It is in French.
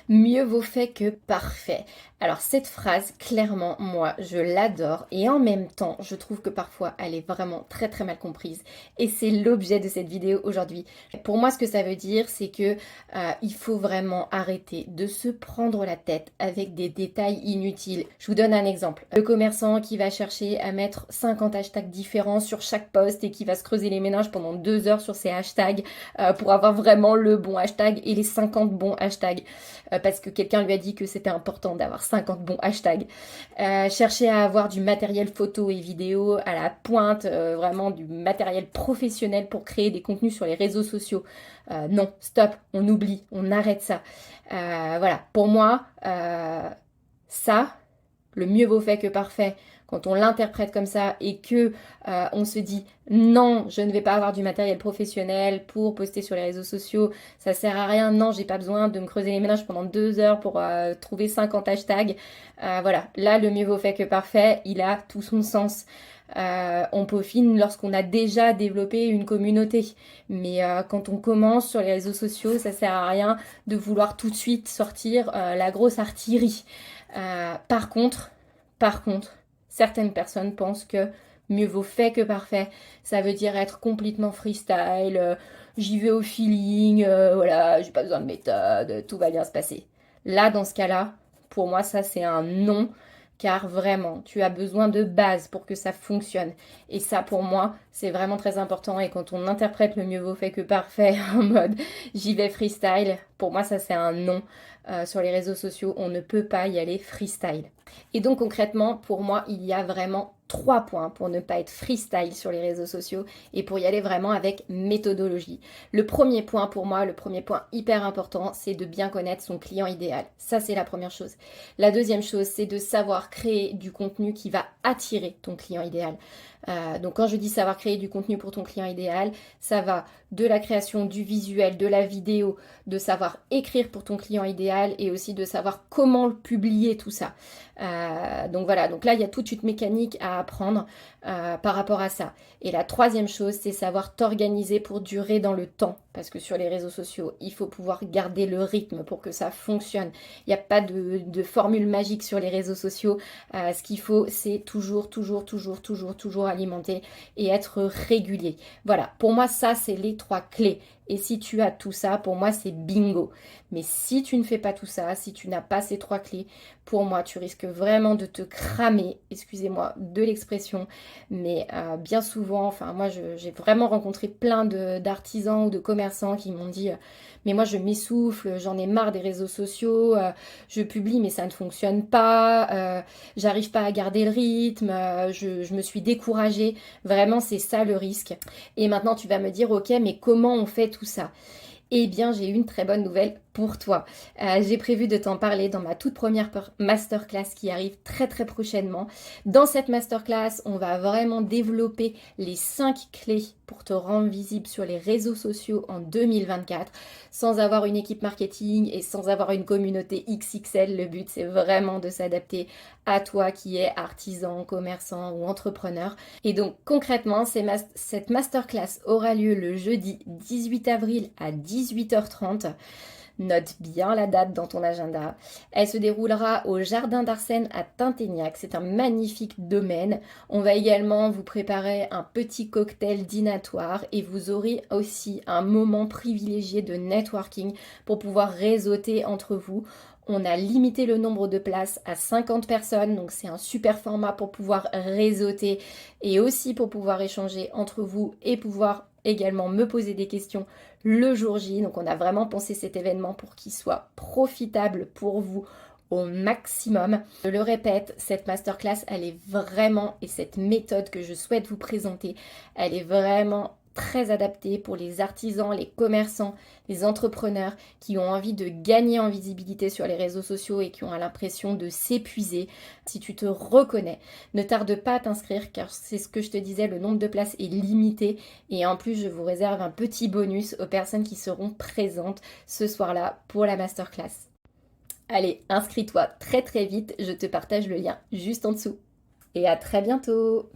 Mieux vaut fait que parfait. Alors cette phrase, clairement, moi, je l'adore et en même temps, je trouve que parfois, elle est vraiment très très mal comprise. Et c'est l'objet de cette vidéo aujourd'hui. Pour moi, ce que ça veut dire, c'est que il faut vraiment arrêter de se prendre la tête avec des détails inutiles. Je vous donne un exemple. Le commerçant qui va chercher à mettre 50 hashtags différents sur chaque post et qui va se creuser les méninges pendant 2 heures sur ces hashtags pour avoir vraiment le bon hashtag et les 50 bons hashtags parce que quelqu'un lui a dit que c'était important d'avoir 50 bons hashtags. Chercher à avoir du matériel photo et vidéo à la pointe, vraiment du matériel professionnel pour créer des contenus sur les réseaux sociaux. Non, stop, on oublie, on arrête ça. Voilà, pour moi, ça, le mieux vaut fait que parfait. Quand on l'interprète comme ça et que on se dit non, je ne vais pas avoir du matériel professionnel pour poster sur les réseaux sociaux, ça sert à rien. Non, j'ai pas besoin de me creuser les méninges pendant 2 heures pour trouver 50 hashtags. Voilà, là le mieux vaut fait que parfait, il a tout son sens. On peaufine lorsqu'on a déjà développé une communauté. Mais quand on commence sur les réseaux sociaux, ça sert à rien de vouloir tout de suite sortir la grosse artillerie. Par contre, certaines personnes pensent que mieux vaut fait que parfait. Ça veut dire être complètement freestyle, j'y vais au feeling, voilà, j'ai pas besoin de méthode, tout va bien se passer. Là, dans ce cas-là, pour moi, ça c'est un non, car vraiment, tu as besoin de base pour que ça fonctionne. Et ça, pour moi, c'est vraiment très important. Et quand on interprète le mieux vaut fait que parfait en mode j'y vais freestyle, pour moi, ça c'est un non. Sur les réseaux sociaux, on ne peut pas y aller freestyle. Et donc concrètement, pour moi, il y a vraiment 3 points pour ne pas être freestyle sur les réseaux sociaux et pour y aller vraiment avec méthodologie. Le premier point pour moi, le premier point hyper important, c'est de bien connaître son client idéal. Ça, c'est la première chose. La deuxième chose, c'est de savoir créer du contenu qui va attirer ton client idéal. Donc quand je dis savoir créer du contenu pour ton client idéal, ça va de la création du visuel, de la vidéo, de savoir écrire pour ton client idéal et aussi de savoir comment le publier, tout ça. Donc voilà, donc là il y a toute une mécanique à apprendre par rapport à ça. Et la troisième chose, c'est savoir t'organiser pour durer dans le temps. Parce que sur les réseaux sociaux, il faut pouvoir garder le rythme pour que ça fonctionne. Il n'y a pas de formule magique sur les réseaux sociaux. Ce qu'il faut, c'est toujours alimenter et être régulier. Voilà, pour moi, ça, c'est les 3 clés. Et si tu as tout ça, pour moi, c'est bingo. Mais si tu ne fais pas tout ça, si tu n'as pas ces 3 clés, pour moi, tu risques vraiment de te cramer, excusez-moi de l'expression, mais bien souvent, enfin moi, j'ai vraiment rencontré plein d'artisans ou de commerçants qui m'ont dit mais moi, je m'essouffle, j'en ai marre des réseaux sociaux, je publie, mais ça ne fonctionne pas, j'arrive pas à garder le rythme, je me suis découragée. Vraiment, c'est ça le risque. Et maintenant, tu vas me dire, ok, mais comment on fait tout ça? Eh bien, j'ai une très bonne nouvelle pour toi. J'ai prévu de t'en parler dans ma toute première masterclass qui arrive très très prochainement. Dans cette masterclass, on va vraiment développer les 5 clés pour te rendre visible sur les réseaux sociaux en 2024 sans avoir une équipe marketing et sans avoir une communauté XXL. Le but, c'est vraiment de s'adapter à toi qui es artisan, commerçant ou entrepreneur. Et donc concrètement, cette masterclass aura lieu le jeudi 18 avril à 18h30. Note bien la date dans ton agenda. Elle se déroulera au Jardin d'Arsène à Tinténiac. C'est un magnifique domaine. On va également vous préparer un petit cocktail dînatoire et vous aurez aussi un moment privilégié de networking pour pouvoir réseauter entre vous. On a limité le nombre de places à 50 personnes, donc c'est un super format pour pouvoir réseauter et aussi pour pouvoir échanger entre vous et pouvoir également me poser des questions le jour J. Donc on a vraiment pensé cet événement pour qu'il soit profitable pour vous au maximum. Je le répète, cette masterclass, elle est vraiment, et cette méthode que je souhaite vous présenter, elle est vraiment très adaptée pour les artisans, les commerçants, les entrepreneurs qui ont envie de gagner en visibilité sur les réseaux sociaux et qui ont l'impression de s'épuiser. Si tu te reconnais, ne tarde pas à t'inscrire car c'est ce que je te disais, le nombre de places est limité et en plus je vous réserve un petit bonus aux personnes qui seront présentes ce soir-là pour la masterclass. Allez, inscris-toi très très vite, je te partage le lien juste en dessous. Et à très bientôt!